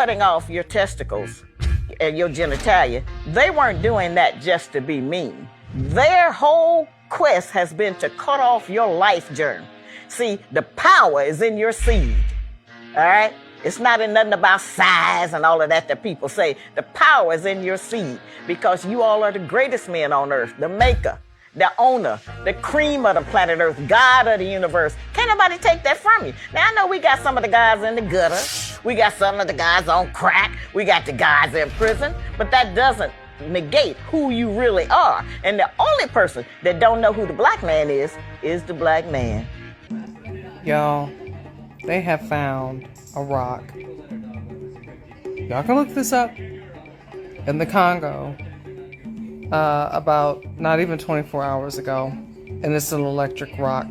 cutting off your testicles and your genitalia, they weren't doing that just to be mean. Their whole quest has been to cut off your life germ. See, the power is in your seed. All right? It's not in nothing about size and all of that people say. The power is in your seed because you all are the greatest men on earth, the maker, the owner, the cream of the planet Earth, God of the universe. Can't nobody take that from you. Now, I know we got some of the guys in the gutter. We got some of the guys on crack. We got the guys in prison. But that doesn't negate who you really are. And the only person that don't know who the black man is the black man. Y'all, they have found a rock. Y'all can look this up. In the Congo, about not even 24 hours ago. And it's an electric rock.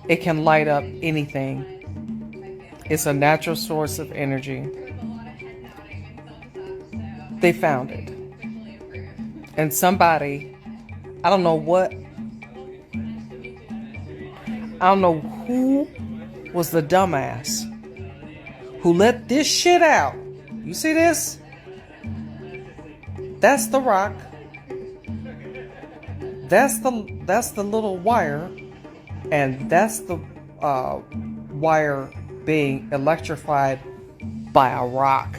It can light up anything. It's a natural source of energy. They found it. And somebody, I don't know who was the dumbass who let this shit out. You see this? That's the rock. That's the little wire. And that's the wire being electrified by a rock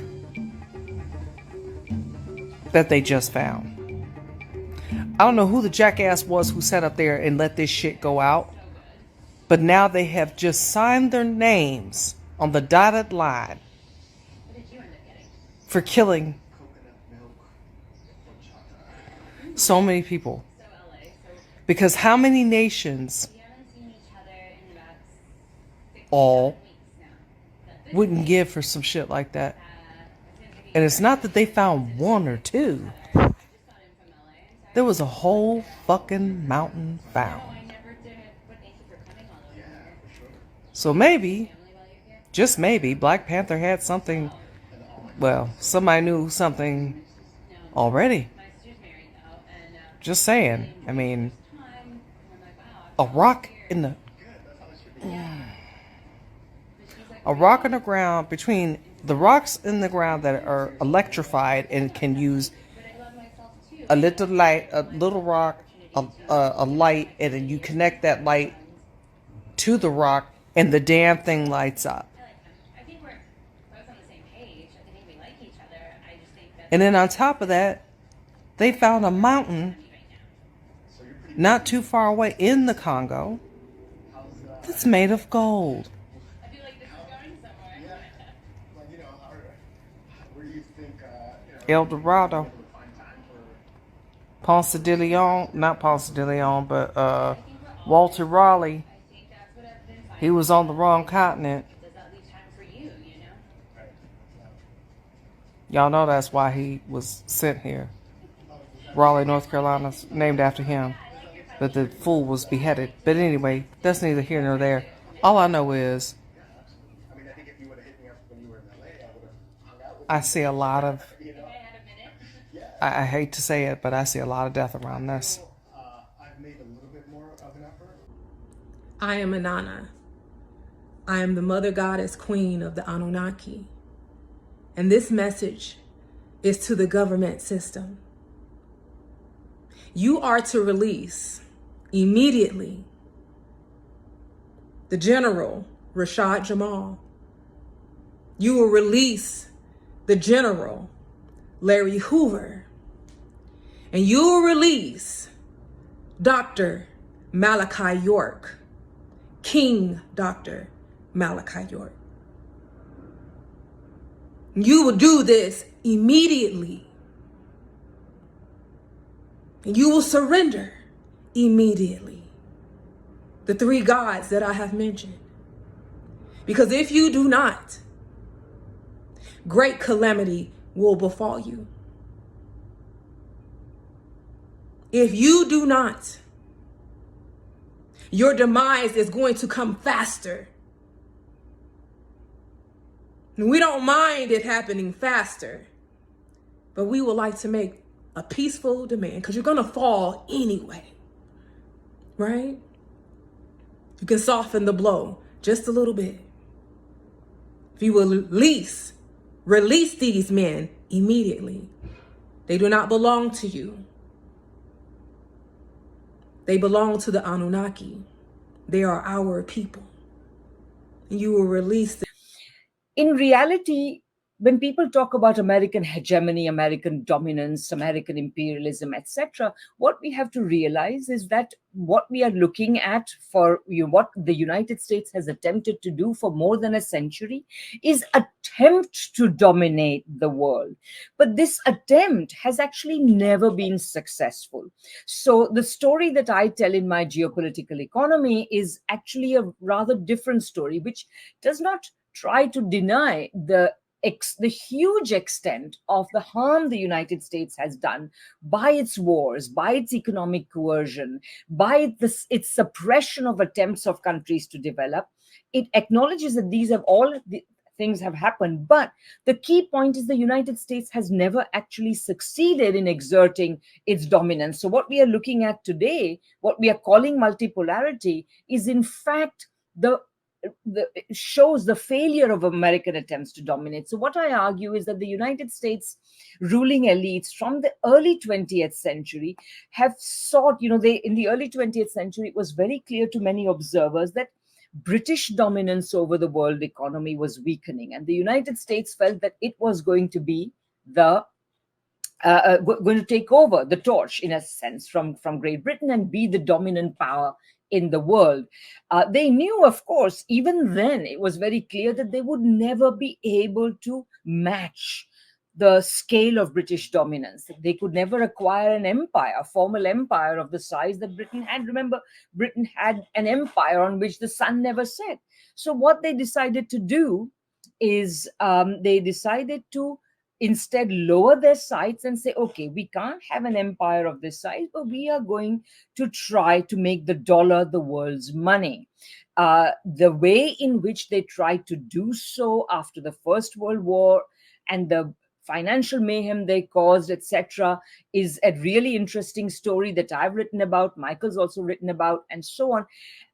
that they just found. I don't know who the jackass was who sat up there and let this shit go out. But now they have just signed their names on the dotted line for killing so many people. Because how many nations all wouldn't give for some shit like that? And it's not that they found one or two. There was a whole fucking mountain found. So maybe, just maybe, Black Panther had something, well, somebody knew something already. Just saying. I mean, a rock in the ground, between the rocks in the ground that are electrified and can use a little light, a little rock, a light, and then you connect that light to the rock and the damn thing lights up. And then on top of that, they found a mountain not too far away in the Congo that's made of gold. El Dorado. Ponce de Leon, not Ponce de Leon, but Walter Raleigh. He was on the wrong continent. Y'all know that's why he was sent here. Raleigh, North Carolina's named after him. But the fool was beheaded. But anyway, that's neither here nor there. All I know is I see a lot of, I hate to say it, but I see a lot of death around this. I am Inanna. I am the mother goddess queen of the Anunnaki. And this message is to the government system. You are to release immediately the General Rashad Jamal. You will release the General Larry Hoover. And you will release Dr. Malachi York, King Dr. Malachi York. You will do this immediately. And you will surrender immediately the three gods that I have mentioned. Because if you do not, great calamity will befall you. If you do not, your demise is going to come faster. And we don't mind it happening faster, but we would like to make a peaceful demand because you're going to fall anyway, right? You can soften the blow just a little bit. If you will release Release these men immediately. They do not belong to you. They belong to the Anunnaki. They are our people. You will release them. In reality, when people talk about American hegemony, American dominance, American imperialism, etc., what we have to realize is that what we are looking at for what the United States has attempted to do for more than a century is attempt to dominate the world. But this attempt has actually never been successful. So the story that I tell in my geopolitical economy is actually a rather different story, which does not try to deny the huge extent of the harm the United States has done by its wars, by its economic coercion, by its suppression of attempts of countries to develop. It acknowledges that these have all the things have happened, but the key point is the United States has never actually succeeded in exerting its dominance. So what we are looking at today, what we are calling multipolarity, is in fact shows the failure of American attempts to dominate. So what I argue is that the United States ruling elites from the early 20th century have sought, in the early 20th century, it was very clear to many observers that British dominance over the world economy was weakening. And the United States felt that it was going to be going to take over the torch, in a sense, from Great Britain and be the dominant power in the world. They knew, of course, even then, it was very clear that they would never be able to match the scale of British dominance. They could never acquire an empire, a formal empire of the size that Britain had. Remember, Britain had an empire on which the sun never set. So what they decided to do is they decided to instead lower their sights and say, okay, we can't have an empire of this size, but we are going to try to make the dollar the world's money. The way in which they tried to do so after the First World War and the financial mayhem they caused, etc., is a really interesting story that I've written about, Michael's also written about, and so on.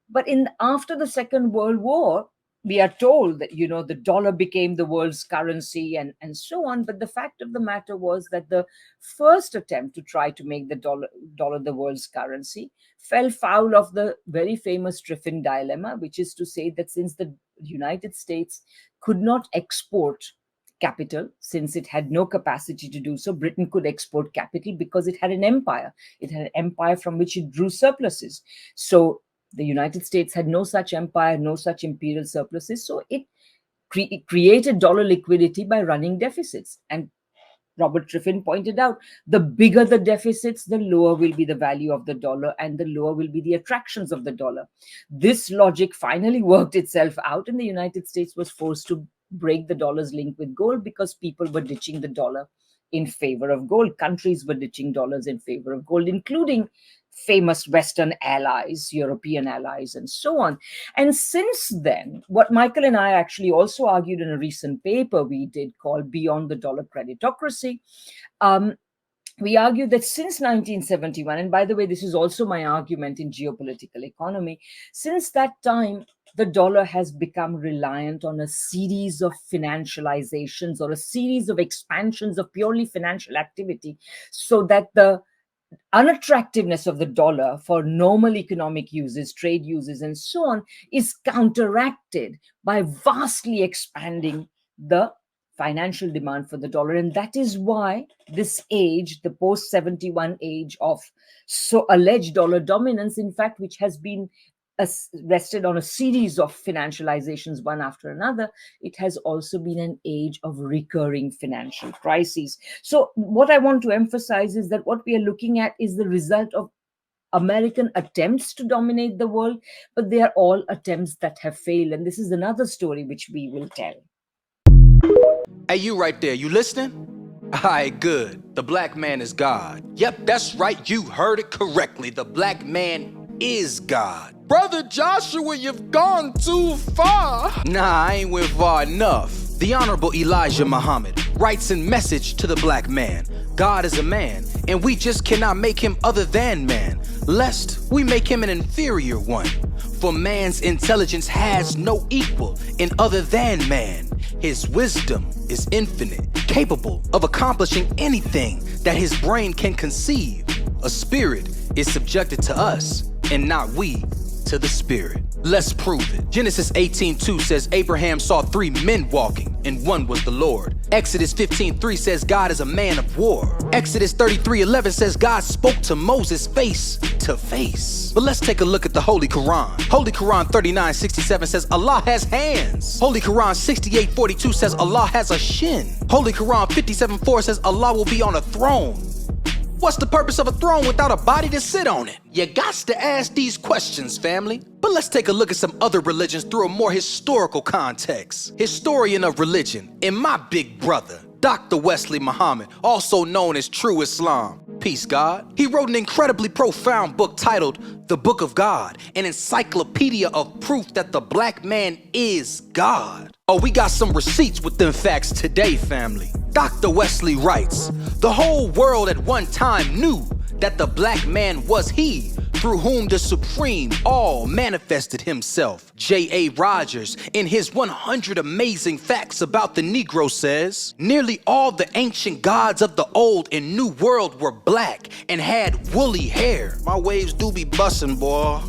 But after the Second World War, we are told that, the dollar became the world's currency and so on. But the fact of the matter was that the first attempt to try to make the dollar the world's currency fell foul of the very famous Triffin dilemma, which is to say that since the United States could not export capital, since it had no capacity to do so, Britain could export capital because it had an empire. It had an empire from which it drew surpluses. So the United States had no such empire, no such imperial surpluses. So it created dollar liquidity by running deficits. And Robert Triffin pointed out, the bigger the deficits, the lower will be the value of the dollar and the lower will be the attractions of the dollar. This logic finally worked itself out, and the United States was forced to break the dollar's link with gold because people were ditching the dollar in favor of gold. Countries were ditching dollars in favor of gold, including famous Western allies, European allies, and so on. And since then, what Michael and I actually also argued in a recent paper we did called Beyond the Dollar Creditocracy, we argued that since 1971, and by the way, this is also my argument in geopolitical economy, since that time, the dollar has become reliant on a series of financializations or a series of expansions of purely financial activity, so that the unattractiveness of the dollar for normal economic uses, trade uses, and so on, is counteracted by vastly expanding the financial demand for the dollar. And that is why this age, the post-71 age of alleged dollar dominance, in fact, which has been rested on a series of financializations one after another, it has also been an age of recurring financial crises. So what I want to emphasize is that what we are looking at is the result of American attempts to dominate the world, but they are all attempts that have failed. And this is another story which we will tell. Hey, you right there, you listening? Alright, good. The black man is God. Yep, that's right, you heard it correctly. The black man is God. Brother Joshua, you've gone too far. Nah, I ain't went far enough. The Honorable Elijah Muhammad writes in Message to the Black Man, God is a man, and we just cannot make him other than man, lest we make him an inferior one. For man's intelligence has no equal in other than man. His wisdom is infinite, capable of accomplishing anything that his brain can conceive. A spirit is subjected to us, and not we to the spirit. Let's prove it. Genesis 18:2 says Abraham saw 3 men walking, and one was the Lord. Exodus 15:3 says God is a man of war. Exodus 33:11 says God spoke to Moses face to face. But let's take a look at the Holy Quran. Holy Quran 39:67 says Allah has hands. Holy Quran 68:42 says Allah has a shin. Holy Quran 57:4 says Allah will be on a throne. What's the purpose of a throne without a body to sit on it? You gots to ask these questions, family. But let's take a look at some other religions through a more historical context. Historian of religion, and my big brother, Dr. Wesley Muhammad, also known as True Islam. Peace, God. He wrote an incredibly profound book titled The Book of God, an encyclopedia of proof that the black man is God. Oh, we got some receipts with them facts today, family. Dr. Wesley writes, the whole world at one time knew that the black man was he, through whom the Supreme all manifested himself. J.A. Rogers, in his 100 Amazing Facts About the Negro says, nearly all the ancient gods of the old and new world were black and had woolly hair. My waves do be bussin', boy.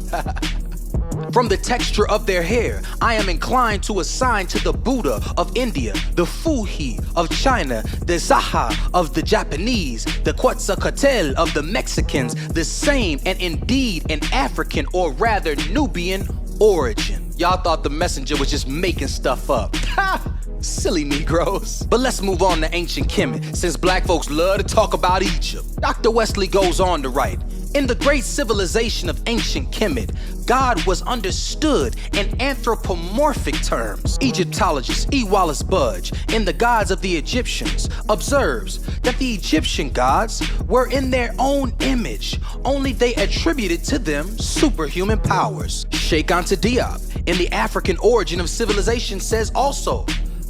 From the texture of their hair, I am inclined to assign to the Buddha of India, the Fuhi of China, the Zaha of the Japanese, the Quetzalcoatl of the Mexicans, the same and indeed an African or rather Nubian origin. Y'all thought the messenger was just making stuff up. Ha! Silly Negroes. But let's move on to ancient Kemet, since black folks love to talk about Egypt. Dr. Wesley goes on to write, in the great civilization of ancient Kemet, God was understood in anthropomorphic terms. Egyptologist E. Wallace Budge, in The Gods of the Egyptians, observes that the Egyptian gods were in their own image, only they attributed to them superhuman powers. Sheikh Anta Diop, in The African Origin of Civilization, says also,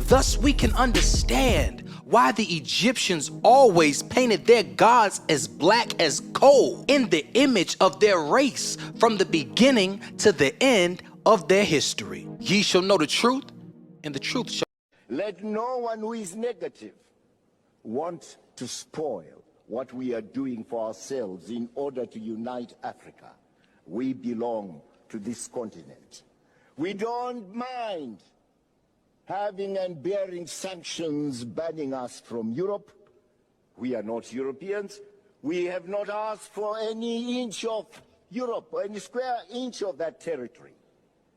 thus we can understand why the Egyptians always painted their gods as black as coal, in the image of their race from the beginning to the end of their history. Ye shall know the truth, and the truth shall... Let no one who is negative want to spoil what we are doing for ourselves in order to unite Africa. We belong to this continent. We don't mind having and bearing sanctions banning us from Europe. We are not Europeans. We have not asked for any inch of Europe, or any square inch of that territory.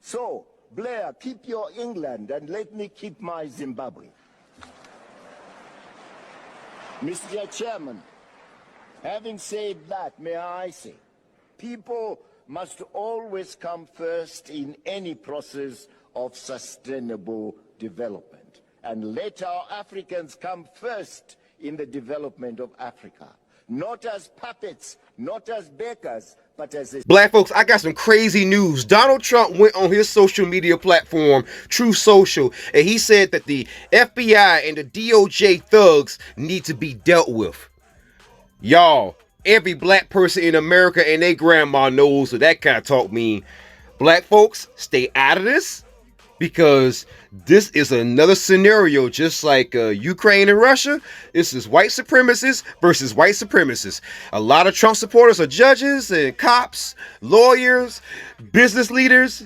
So, Blair, keep your England and let me keep my Zimbabwe. Mr. Chairman, having said that, may I say, people must always come first in any process of sustainable development, and let our Africans come first in the development of Africa, not as puppets, not as beggars, but as a... Black folks, I got some crazy news. Donald Trump went on his social media platform, Truth Social, and he said that the FBI and the DOJ thugs need to be dealt with. Y'all, every black person in America and their grandma knows what that kind of talk mean. Black folks, stay out of this, because this is another scenario just like Ukraine and Russia. This is white supremacists versus white supremacists. A lot of Trump supporters are judges and cops, lawyers, business leaders,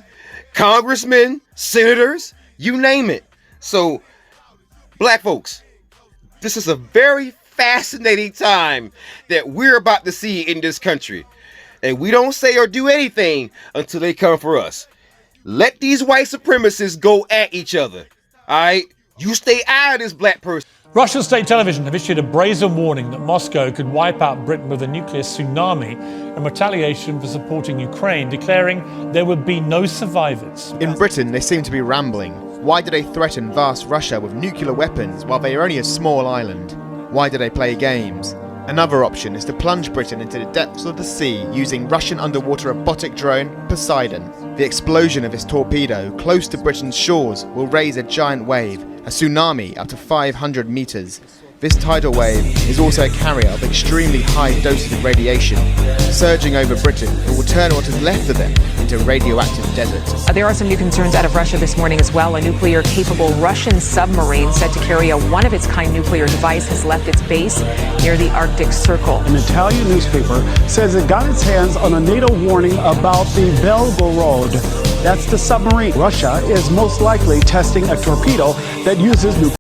congressmen, senators, you name it. So, black folks, this is a very fascinating time that we're about to see in this country. And we don't say or do anything until they come for us. Let these white supremacists go at each other. All right? You stay out of this, black person. Russian state television have issued a brazen warning that Moscow could wipe out Britain with a nuclear tsunami in retaliation for supporting Ukraine, declaring there would be no survivors. In Britain, they seem to be rambling. Why do they threaten vast Russia with nuclear weapons while they are only a small island? Why do they play games? Another option is to plunge Britain into the depths of the sea using Russian underwater robotic drone Poseidon. The explosion of this torpedo close to Britain's shores will raise a giant wave, a tsunami up to 500 meters. This tidal wave is also a carrier of extremely high doses of radiation, surging over Britain that will turn what is left of them into radioactive desert. There are some new concerns out of Russia this morning as well. A nuclear-capable Russian submarine said to carry a one-of-its-kind nuclear device has left its base near the Arctic Circle. An Italian newspaper says it got its hands on a NATO warning about the Belgorod. That's the submarine. Russia is most likely testing a torpedo that uses nuclear.